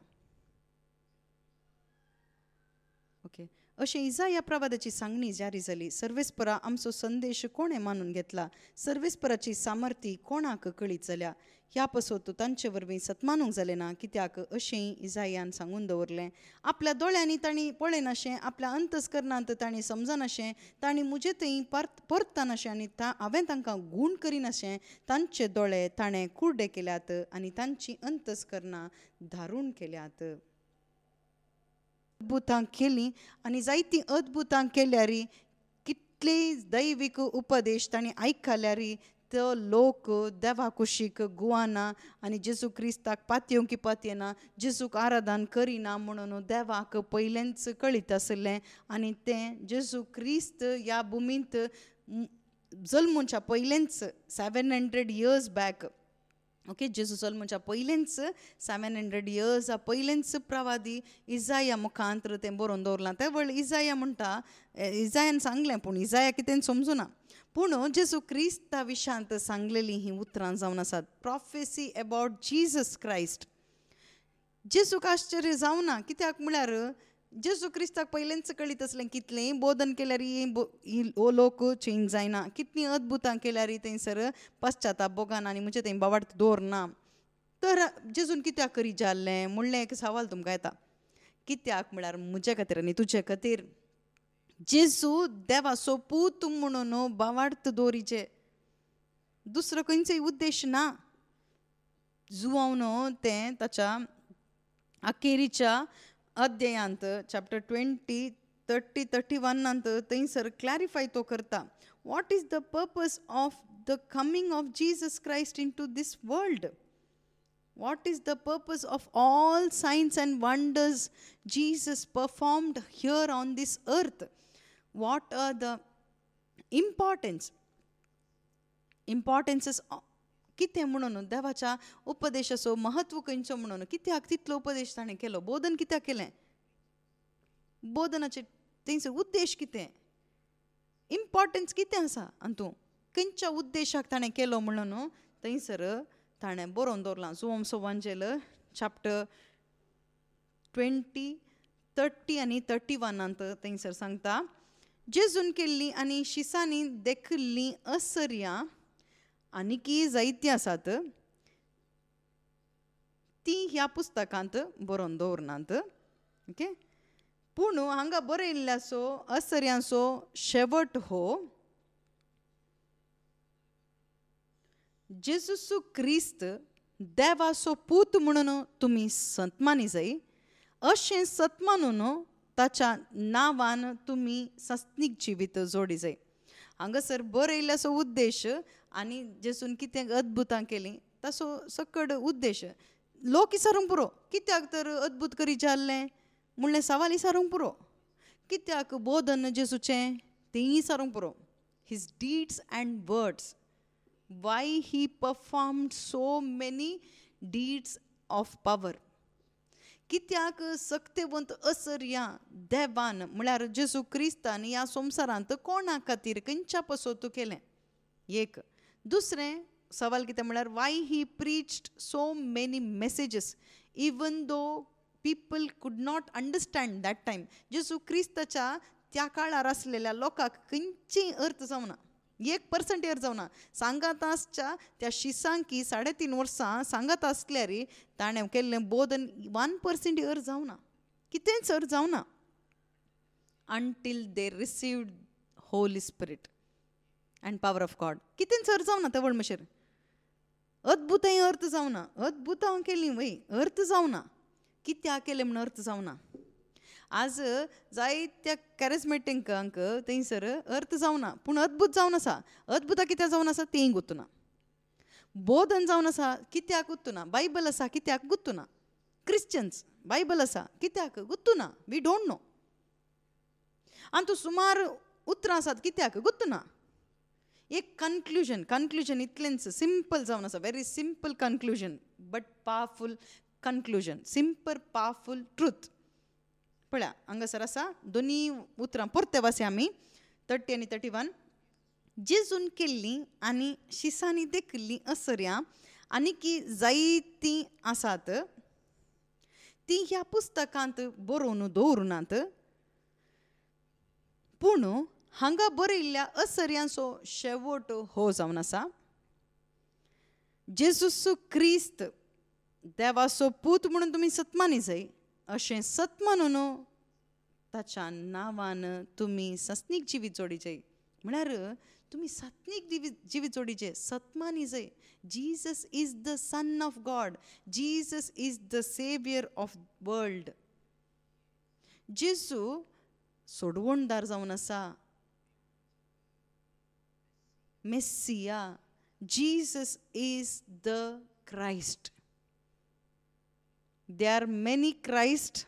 ओके, अशें इजाया प्रवादाची सांगणी जारी जाली. सर्वेस्परा आमचो संदेश कोणें मानून घेतला? सर्वेस्पराची सामर्थी कोणाक कळीत जाल्या? ह्या पसत तांचे वरवीं सतमानूंक जालें ना. कित्याक अशें इजायान सांगून दवरलें, आपल्या दोळ्यांनी तांणी पळयनाशें, आपल्या अंतस्करणांत तांणी समजनाशें, तांणी म्हजे थंय परतनाशें आनी हांवें तांकां गूण करिनाशें. तांचे दोळे ताणें कुर्डे केल्यात आनी तांची अंतस्करणां धारून केल्यात. अद्भुतां केलीं आनी जायतीं अद्भुतां केल्यार कितलेय दैवीक उपदेश तांणी आयकल्यार तो लोक देवा कुशीक गुवाना आनी जेजू क्रिस्ताक पातयेवंक पातयेना, जेजूक आराधन करिना म्हणून देवाक पयलेंच कळीत आसलें. आनी तें जेजू क्रिस्त ह्या भुमींत जल्मच्या पयलेंच 700 years बॅक, ओके, जेजू जल्मच्या पयलेंच 700 years पयलेंच प्रवादी इजाया मुखांतर तें बरोवन दवरलां. त्या वेळ इजाया म्हणटा, इजायान सांगलें पूण इजाया कितें समजुना, पूण जेजू क्रिस्ता विशयांत सांगलेलीं हीं उतरां जावन आसात. प्रॉफेसी अबावट जिजस क्रायस्ट. जेजूक आश्चर्य जावना, कित्याक म्हळ्यार जेजू क्रिस्ताक पयलेंच कळीत आसलें कितलेंय बोधन केल्यार ही लोक चेंज जायना, कितलीं अद्भुतां केल्यार थंयसर पश्चाताप भोगना आनी म्हणजे थंय बावार्थ दवरना. तर जेजून कित्याक करी जाल्लें म्हणलें एक सवाल तुमकां येता. कित्याक म्हळ्यार म्हजे खातीर आनी तुजे खातीर जेजू देवाचो पूत म्हणून बावार्थ दवरिचें, दुसरो खंयचोय उद्देश ना. जुआवन तें ताच्या अखेरीच्या अध्यायांत चॅप्टर 20, 30, 31 थंयसर क्लॅरिफाय तो करता. What is the purpose of the coming of Jesus Christ into this world? What is the purpose of all signs and wonders Jesus performed here on this earth? What are the importances कितें म्हणून देवाच्या उपदेशाचो महत्व खंयचो म्हणून? कित्याक तितलो उपदेश ताणें केलो? बोधन कित्याक केलें? बोधनाचे थंयसर उद्देश कितें? इम्पॉर्टन्स कितें आसा हातूंत? खंयच्या उद्देशाक ताणें केलो म्हणून थंयसर ताणें बरोवन दवरलां. जुआंवचो वांजेल चॅप्टर 20, 30 आनी 31 थंयसर सांगता, जेजून केल्लीं आनी शिसांनी देखिल्लीं असर्यां आनीकी जायतीं आसात, तीं ह्या पुस्तकांत बरोवन दवरनात. ओके, पूण हांगा बरयल्ल्याचो असर्यांचो शेवट हो, जेजूसू क्रिस्त देवाचो पूत म्हणून तुमी सतमानी जाय, अशें सतमानून ताच्या नांवान तुमी सस्तीक जिवीत जोडी जाय. हांगासर बरयल्ल्याचो उद्देश आनी जेजून कितें अद्भुतां केलीं ताचो सकड उद्देश लोक विचारूंक पुरो, कित्याक तर अद्भुत करी जाल्लें म्हणलें सवाल विचारूंक पुरो, कित्याक बोधन जेजूचें तेंय विचारूंक पुरो. His deeds and words, why he performed so many deeds of power. कित्याक सक्तेवंत असर्या देवान म्हळ्यार जेजू क्रिस्तान ह्या संवसारांत कोणा खातीर खंयच्या पसोत केलें. एक दुसरें सवाल कितें म्हळ्यार why he preached so many messages even though people could not understand that time. जेजू क्रिस्ताच्या त्या काळार आसलेल्या लोकांक खंयचीय अर्थ जावना, 1% अर्थ जावना. सांगात आसच्या त्या शिसांकी 3.5 वर्सां सांगात आसल्यार ताणें केल्लें बोधन 1% अर्थ जावना, कितेंच अर्थ जावना. until they received Holy Spirit and power of God. कितेंच अर्थ जावना ते वळमशेर. अद्भुतांय अर्थ जावना, अद्भुतां केलीं वय अर्थ जावना, कित्याक केलें म्हण अर्थ जावना. आज जायत्या कॅरिझमॅटिकांक थंयसर अर्थ जावना, पूण अद्भुत जावन आसा. अद्भुतां कित्याक जावन आसा तेंय गुर्तुना. बोधन जावन आसा कित्याक गुर्तुना. बायबल आसा कित्याक गुर्तुना. क्रिश्चन्स बायबल आसा कित्याक गुर्तुना. We don't know. आनी तूं सुमार उतरां आसात कित्याक गुर्तुना. एक कन्क्लुजन इतलेंच सिंपल जावन आसा. Very simple conclusion but powerful conclusion. Simple powerful truth. पळया हांगासर आसा दोनी उतरां परते वाचया आमी 30 आनी 31. जेजून केल्लीं आनी शिसांनी देखिल्लीं असर्यां आनीकी जायतीं आसात, तीं ह्या पुस्तकांत बरोवन दवरुनात, पूण हांगा बरयल्ल्या असर्यांचो शेवट हो जावन आसा, जेजूस क्रिस्त देवाचो पूत म्हणून तुमी सतमानी जाय, अशें सतमानून ताच्या नांवान तुमी सस्नीक जिवीत जोडी जाय. म्हळ्यार तुमी सस्नीक जिवीत जोडी जाय, सतमानी जाय. Jesus is the son of God. Jesus is the saviour of world. जेजू सोडवणदार जावन आसा, messiah. Jesus is the Christ. There are many Christ,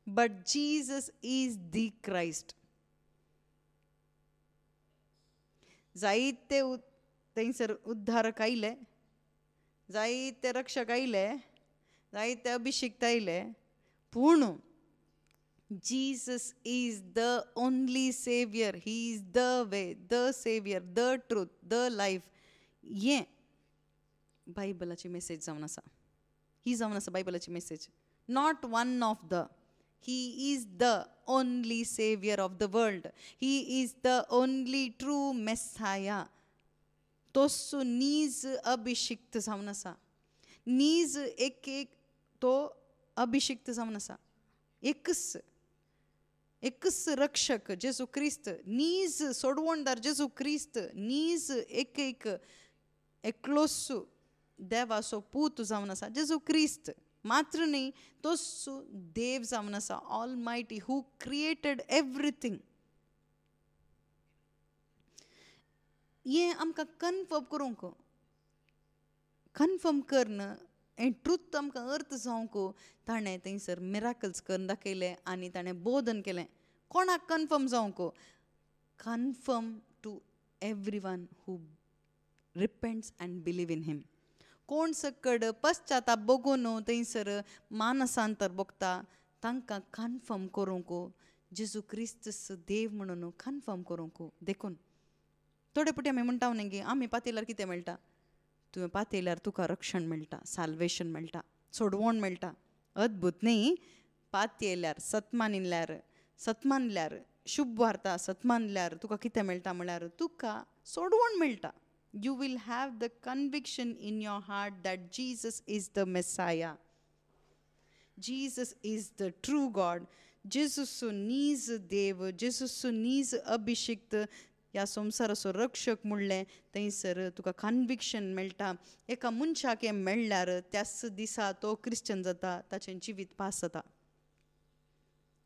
but Jesus is the Christ. जायते थंयसर उद्धारक आयले, जायते रक्षक आयले, जायते अभिषिक्त आयले, पूण Jesus is the only savior. He is the way, the savior, the truth, the life. हें बायबलाची मेसेज जावन आसा. ही जावन आसा बायबलाची message. Not one of the. He is the only saviour of the world. He is the only true messiah. तोच नीज अभिषिक्त जावन आसा. नीज एक तो अभिषिक्त जावन आसा. एकच रक्षक जेजू क्रिस्त. नीज सोडवणदार जेजू क्रिस्त. नीज एक एकलोसू देवाचो पूत जावन आसा जेजू क्रिस्त. मात्र न्ही, तोच देव जावन आसा, ऑल मायटी, हू क्रिएटेड एवरीथिंग. हें आमकां कन्फर्म करन हें ट्रूथ आमकां अर्थ जावंक ताणें थंयसर मिराकल्स करून दाखयले आनी ताणें बोधन केलें. कोणाक कन्फर्म जावंक? Confirm to everyone who repents and believe in him. कोण सकड पश्चाताप बघून थंयसर मानसांतर बघता तांकां कन्फर्म करूंक जेजू क्रिस्त देव म्हणून कन्फर्म करूंक. देखून थोडे पुटी आमी म्हणटा न्ही की आमी पातयल्यार कितें मेळटा? तुवें पातयल्यार तुका रक्षण मेळटा, साल्वेशन मेळटा, सोडवण मेळटा. अद्भुत न्ही? पाती येयल्यार सतमानल्यार शुभ वार्ता सतमानल्यार तुका कितें मेळटा म्हळ्यार तुका सोडवण मेळटा. You will have the conviction in your heart that Jesus is the messiah. Jesus is the true God. जेजूचो नीज देव, जेजूचो नीज अभिषिक्त ह्या संवसाराचो रक्षक म्हणलें थंयसर तुका कन्विक्शन मेळटा. एका मनशाक हें मेळ्ळ्यार त्याच दिसा तो क्रिश्चन जाता, ताचें जिवीत पास जाता,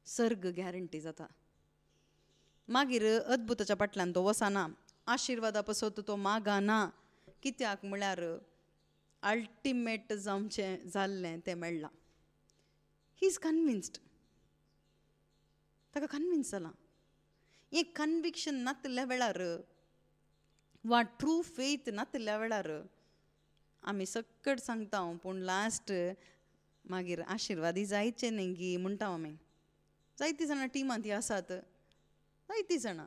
सर्ग गॅरंटी जाता. मागीर अद्भुताच्या फाटल्यान तो वचना, आशिर्वादा पसत तो मागना. कित्याक म्हळ्यार अल्टिमेट जावचें जाल्लें तें मेळ्ळां. He is convinced. ताका कन्विन्स जालां. हें कन्विक्शन नातल्या वेळार वा ट्रू फेथ नातल्या वेळार आमी सक्कट सांगता पूण लास्ट मागीर आशिर्वादी जायचे न्ही गी म्हणटा आमी. जायतीं जाणां टिमांत ही आसात, जायतीं जाणां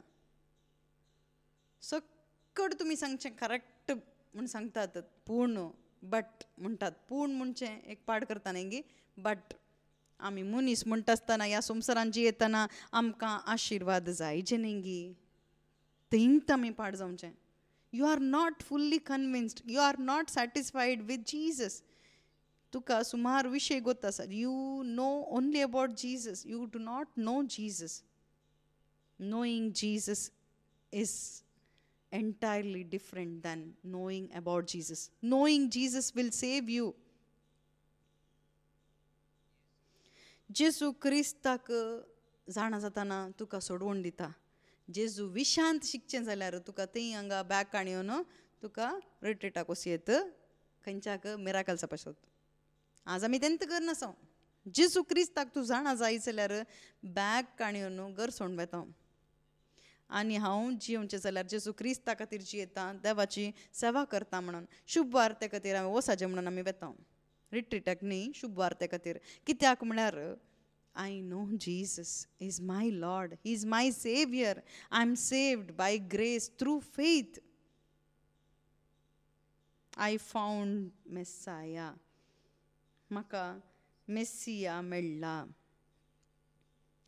सक्कट तुमी सांगचें करेक्ट म्हूण सांगतात पूण बट म्हणटात. पूण म्हणचें एक पाड करता न्ही गी. बट आमी मनीस म्हणटा आसतना ह्या संवसारांत जियेतना आमकां आशिर्वाद जायचे न्ही गी, थंयत आमी पाड जावचें. You are not fully convinced, you are not satisfied with Jesus. तुका सुमार विशय गोत आसा. You know only about Jesus, you do not know Jesus. Knowing Jesus is entirely different than knowing about Jesus. Knowing Jesus will save you. जेजू क्रिस्ताक जाणा जाताना तुका सोडवण दिता. जेजू विशांत शिकचें जाल्यार तुका थंय हांगा बॅग काणयोन तुका रिट्रीटाक वसयत खंयच्याक मिराकल्सा पासत. आज आमी तेंत करनासा. जेजू क्रिस्ताक तूं जाणा जाय जाल्यार बॅग काणयोन घर सोडून वेता. आनी हांव जियोवचें जाल्यार जेजू क्रिस्ता खातीर जियेता, देवाची सेवा करता म्हणून. शुभ वार्ते खातीर हांवें वसाचें म्हणून आमी वेता रिट्रीटाक न्ही, शुभ वार्ते खातीर. कित्याक म्हळ्यार I know Jesus is my lord, he is my saviour. I am saved by grace through faith. I found messiah. म्हाका मेस्सिया मेळ्ळा.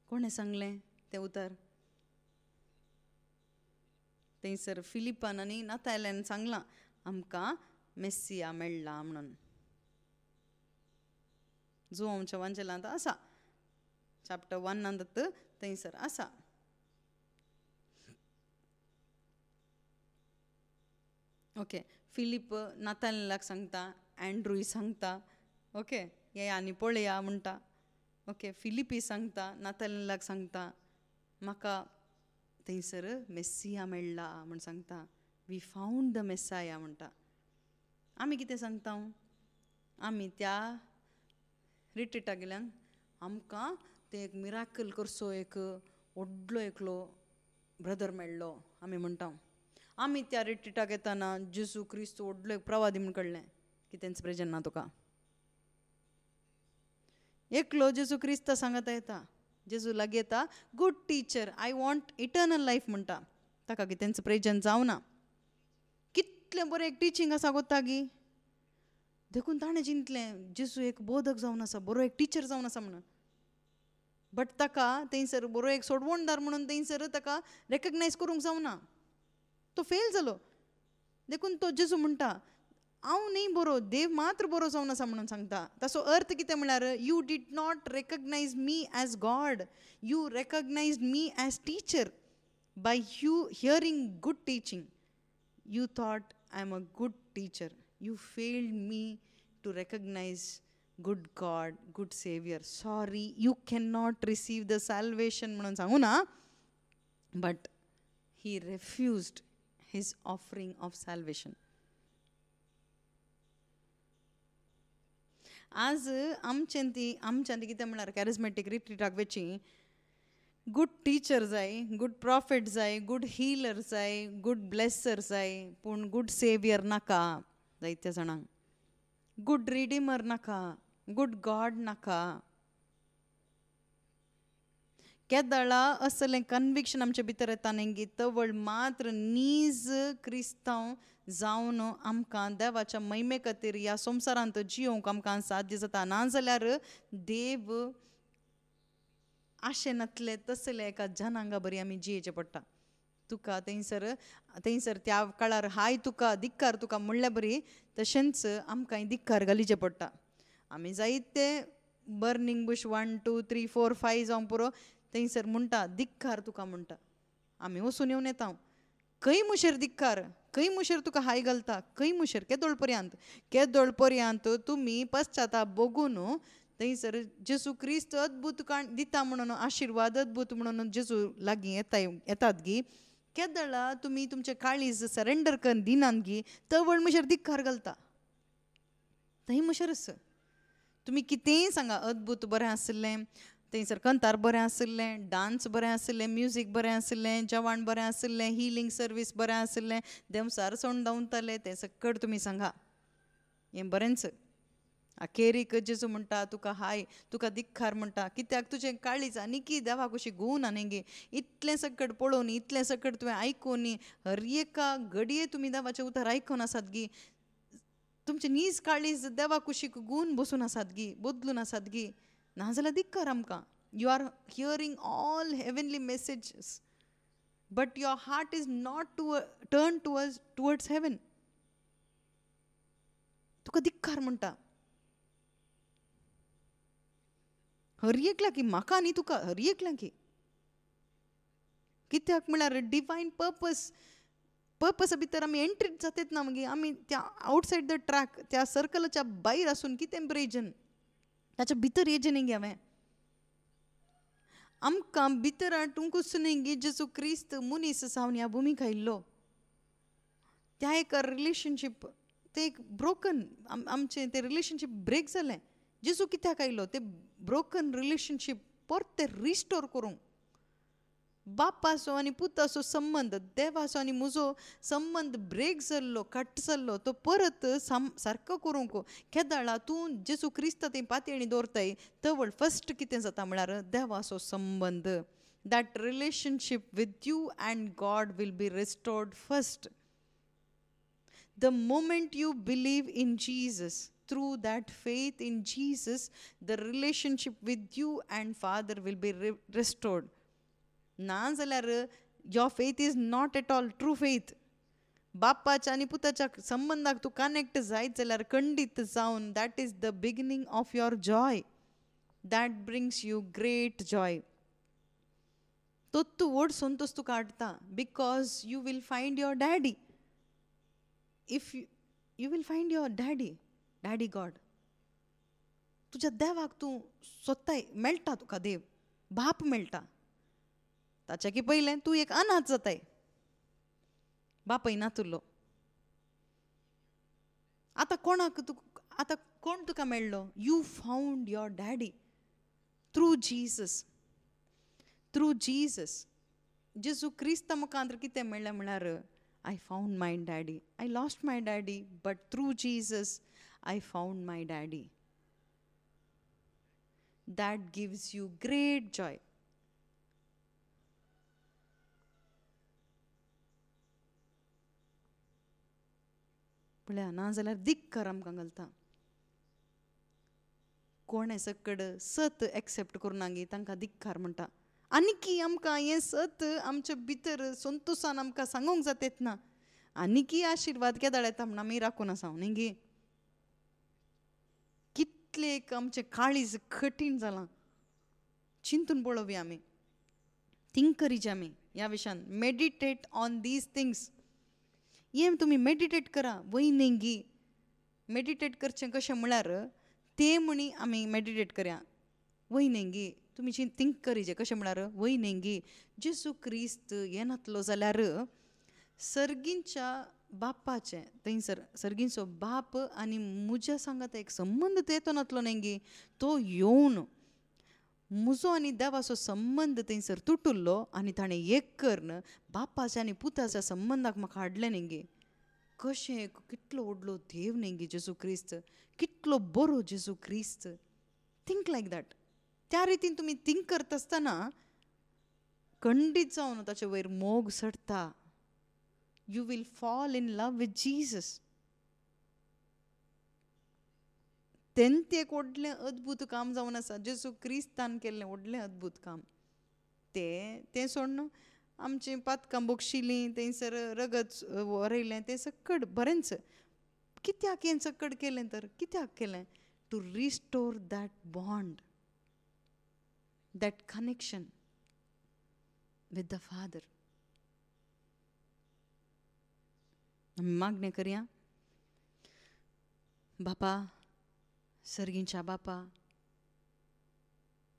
कोणें सांगलें तें उतर? थंयसर फिलिपान आनी नातायल्यान सांगलां आमकां मेस्सिया मेळ्ळा म्हणून. जो आमच्या वांजेलांत आसा, चॅप्टर 1 थंयसर आसा. ओके, फिलीप नातायल्याक सांगता, एंड्रूय सांगता, ओके हे आनी पळया म्हणटा. ओके, फिलिपी सांगता, नातायल्याक सांगता म्हाका थंयसर मेस्सिया मेळ्ळा म्हूण सांगता. वी फावंड द मेसाया म्हणटा. आमी कितें सांगता? आमी त्या रिट्रीटाक गेल्यांक आमकां तें एक मिराकल करचो एक व्हडलो एकलो ब्रदर मेळ्ळो आमी म्हणटा. आमी त्या रिट्रीटाक येताना जेजू क्रिस्त व्हडलो एक प्रवादी म्हूण कळ्ळें. कितेंच प्रेजन ना तुका. एकलो जेजू क्रिस्त सांगता येता, जेजू लागीं येता, good teacher I want eternal life म्हणटा. ताका कितेंच प्रेजन जावना. कितलें बरें एक टिचींग आसा गोता गी. देखून ताणें चिंतलें जेजू एक बोधक जावन आसा, बरो एक टिचर जावन आसा म्हणून. बट ताका थंयसर बरो एक सोडवणदार म्हणून थंयसर ताका रेकग्नायज करूंक जावना. तो फेल जालो. देखून तो जेजू म्हणटा हांव न्ही बरो, देव मात्र बरो जावन आसा म्हणून सांगता. ताचो अर्थ कितें म्हळ्यार you did not recognise me as God, you recognised me as teacher. By you hearing good teaching you thought I am a good teacher. You failed me to recognise good God, good saviour. Sorry, you can not receive the salvation म्हणून सांगू ना. But he refused his offering of salvation. आज आमच्यान ती कितें म्हळ्यार charismatic रिट्रीटाक वेची गूड टीचर जाय, गूड प्रॉफिट जाय, गूड हिलर जाय, गूड ब्लेसर जाय, पूण गूड सेवियर नाका जायत्या जाणांक. गूड रिडिमर नाका, गूड गॉड नाका. केदाळा असलें कन्विक्शन आमचे भितर येता न्ही, तवळ मात्र नीज क्रिस्तांव जावन आमकां देवाच्या महिमे खातीर ह्या संवसारांत जियोंक आमकां साध्य जाता. नाजाल्यार देव आशेनातले तसले एका जनांगा बरी आमी जियेचें पडटा. तुका थंयसर त्या काळार हाय तुका धिक्कार तुका म्हणल्या बरी तशेंच आमकांय धिक्कार घालीचे पडटा. आमी जायते बर्निंग बुश 1 2 3 4 5 जावं पुरो थंयसर म्हणटा धिक्कार तुका म्हणटा. आमी वचून येवन येता खंय मुशेर धिक्कार, खंय मुशेर तुका हाय घालता, खंय मुशेर केदोळ पर्यंत तुमी पश्चाताप बघून थंयसर जेजू क्रिस्त अद्भुत दिता म्हणून आशिर्वाद अद्भुत म्हणून जेजू लागीं येतात गी केदळा तुमी तुमचें काळीज सरेंडर करून दिनात गी तवळ मुशेर धिक्कार घालता. थंय मुशेरच तुमी कितेंय सांगा अद्भुत बरें आसलें, थंयसर कंतार बरें आसलें, डान्स बरें आसलें, म्युजीक बरें आसलें, जेवण बरें आसलें, हिलींग सर्वीस बरें आसलें, देवसार सोंडावताले तें सकट तुमी सांगा हें बरेंच. अखेरीक जेजू म्हणटा तुका हाय तुका धिक्कार म्हणटा कित्याक तुजें काळीज आनी देवा कशी घुंवना न्ही. इतलें सकट पळोवन इतलें सकट तुवें आयकून हर एका घडये तुमी देवाचें उतर आयकून आसात गी. तुमचें नीज काळीज देवा कुशीक घुंवन बसून आसात गी, बदलून आसात गी. नाजाल्यार धिक्कार आमकां. You are hearing all heavenly messages but your heart is not turn towards heaven. तुका धिक्कार म्हणटा. हर एकल्या की म्हाका न्ही तुका हर एकल्या की. कित्याक म्हळ्यार डिवायन पर्पसा भितर आमी एंट्री जातात ना मागीर आमी त्या आवटसायड द ट्रॅक त्या सर्कलाच्या भायर आसून कितें ब्रेजन ताच्या भितर येजें न्ही हांवें. आमकां भितर हाडूंकूच न्ही जेजू क्रिस्त मनीस जावन ह्या भुमीक आयिल्लो. त्या एका रिलेशनशीप तें एक ब्रोकन आमचें तें रिलेशनशीप ब्रेक जालें. जेजू कित्याक आयलो तें ब्रोकन रिलेशनशीप परतें रिस्टोर करूंक. बापाचो आनी पुताचो संबंद देवाचो आनी म्हजो संबंद ब्रेक जाल्लो कट जाल्लो तो परत सारको करूंक केदाळा तूं जेजू क्रिस्त थंय पातयेणी दवरताय तवळ फस्ट कितें जाता म्हळ्यार देवाचो संबंद. That relationship with you and God will be restored first. The moment you believe in Jesus, through that faith in Jesus, the relationship with you and Father will be restored. नाजाल्यार your faith is not at all true faith. बापाच्या आनी पुताच्या संबंधाक तूं connect जायत जाल्यार खंडीत जावन that is the beginning of your joy. That brings you great joy. तो व्हड संतोष तुका हाडटा because you will find your daddy. If you will find your daddy God. तुज्या देवाक तूं सोदताय मेळटा तुका देव बाप मेळटा. ताच्या की पयलें तूं एक अनाथ जाताय बापय नातुल्लो. आतां कोण तुका मेळ्ळो. You found your daddy through Jesus. जेजू क्रिस्त मुखांतर कितें मेळ्ळें म्हळ्यार I found my daddy. I lost my daddy, but through Jesus, I found my daddy. That gives you great joy. पळया नाजाल्यार धिक्कार आमकां घालता. कोणें सकड सत एक्सेप्ट करूना गी तांकां धिक्कार म्हणटा. आनी आमकां हें सत आमच्या भितर संतोशान आमकां सांगूंक जातात ना. आनी आशिर्वाद केदाळ येता म्हण आमी राखून आसा न्ही गे. कितले आमचें काळीज कठीण जालां. चिंतून पळोवया आमी. थिंक करीचे आमी ह्या विशयान. Meditate on these things. हें तुमी मेडिटेट करा वयनेंगी. मेडिटेट करचें कशें म्हळ्यार तें म्हणी आमी मेडिटेट करया वयनेंगी. तुमी थिंक करीचे कशें म्हळ्यार वयनेंगी जेजू क्रिस्त हें नातलो जाल्यार सर्गींच्या बापाचें थंयसर सर्गींचो बाप आनी म्हज्या सांगात एक संबंद येतो नातलो नेंगी. तो येवन म्हजो आनी देवाचो संबंद थंयसर तुटुल्लो आनी ताणें एक करून बापाच्या आनी पुताच्या संबंदाक म्हाका हाडलें नेंगी. कशें कितलो व्हडलो देव नेंगी जेजू क्रिस्त. कितलो बरो जेजू क्रिस्त. Think like that. त्या रितीन तुमी थिंक करता आसतना खंडीत जावन ताचे वयर मोग सडटा. You will fall in love with Jesus. तेंत एक व्हडलें अद्भुत काम जावन आसा. जेजू क्रिस्तान केल्लें व्हडलें अद्भुत काम. तें सोडून आमची पातकां बोगशिलीं थंयसर रगत वरयलें तें सकट बरेंच. कित्याक हें सकट केलें तर कित्याक केलें? To restore that bond, that connection with the father. आमी मागणें करया, बापा, सर्गींच्या बापा,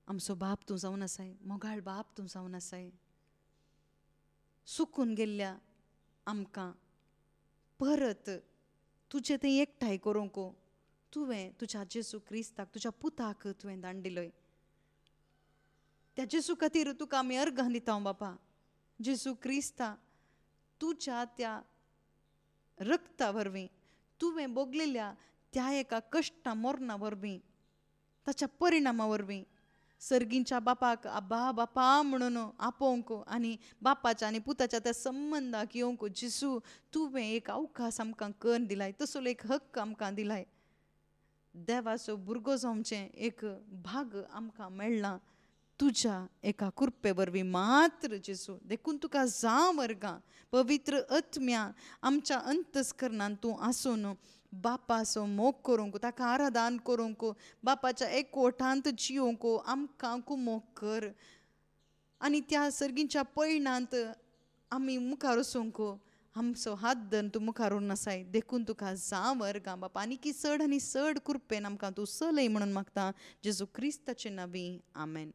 आमचो बाप तूं जावन आसाय, मोगाळ बाप तूं जावन आसाय. सुकून गेल्ल्या आमकां परत तुजे थंय एकठांय करूंक तुवें तुज्या जेजू क्रिस्ताक, तुज्या पुताक तुवें धाडिल्लोय. त्या जेजू खातीर तुका आमी अर्गां दिता बापा. जेजू क्रिस्ता, तुज्या त्या रक्ता वरवीं, तुवें भोगलेल्या त्या एका कश्टा मरणा वरवीं, ताच्या परिणामा वरवीं सर्गींच्या बापाक आब्बा बापा म्हणून आपोवंक आनी बापाच्या आनी पुताच्या त्या संबंदाक येवंक जेजू तुवें एक अवकाश आमकां करून दिलाय, तसलो एक हक्क आमकां दिलाय. देवाचो भुरगो जावचें एक भाग आमकां मेळ्ळां तुज्या एका कृपे वरवीं मात्र जेजू. देखून तुका वर्गां पवित्र आत्म्या आमच्या अंतस्करणांत तूं आसून बापाचो मोग करूंक, ताका आराधन करूंक, बापाच्या एकवटांत जियोंक आमकां कुमोग कर. आनी त्या सर्गींच्या पयणांत आमी मुखार वचूंक आमचो हात धरून तूं मुखार व्हरून आसाय. देखून तुका वर्गां बापा. आनी की चड आनी चड कृपेन आमकां तूं चलय म्हणून मागता जेजू क्रिस्ताचे नांवान. आमेन.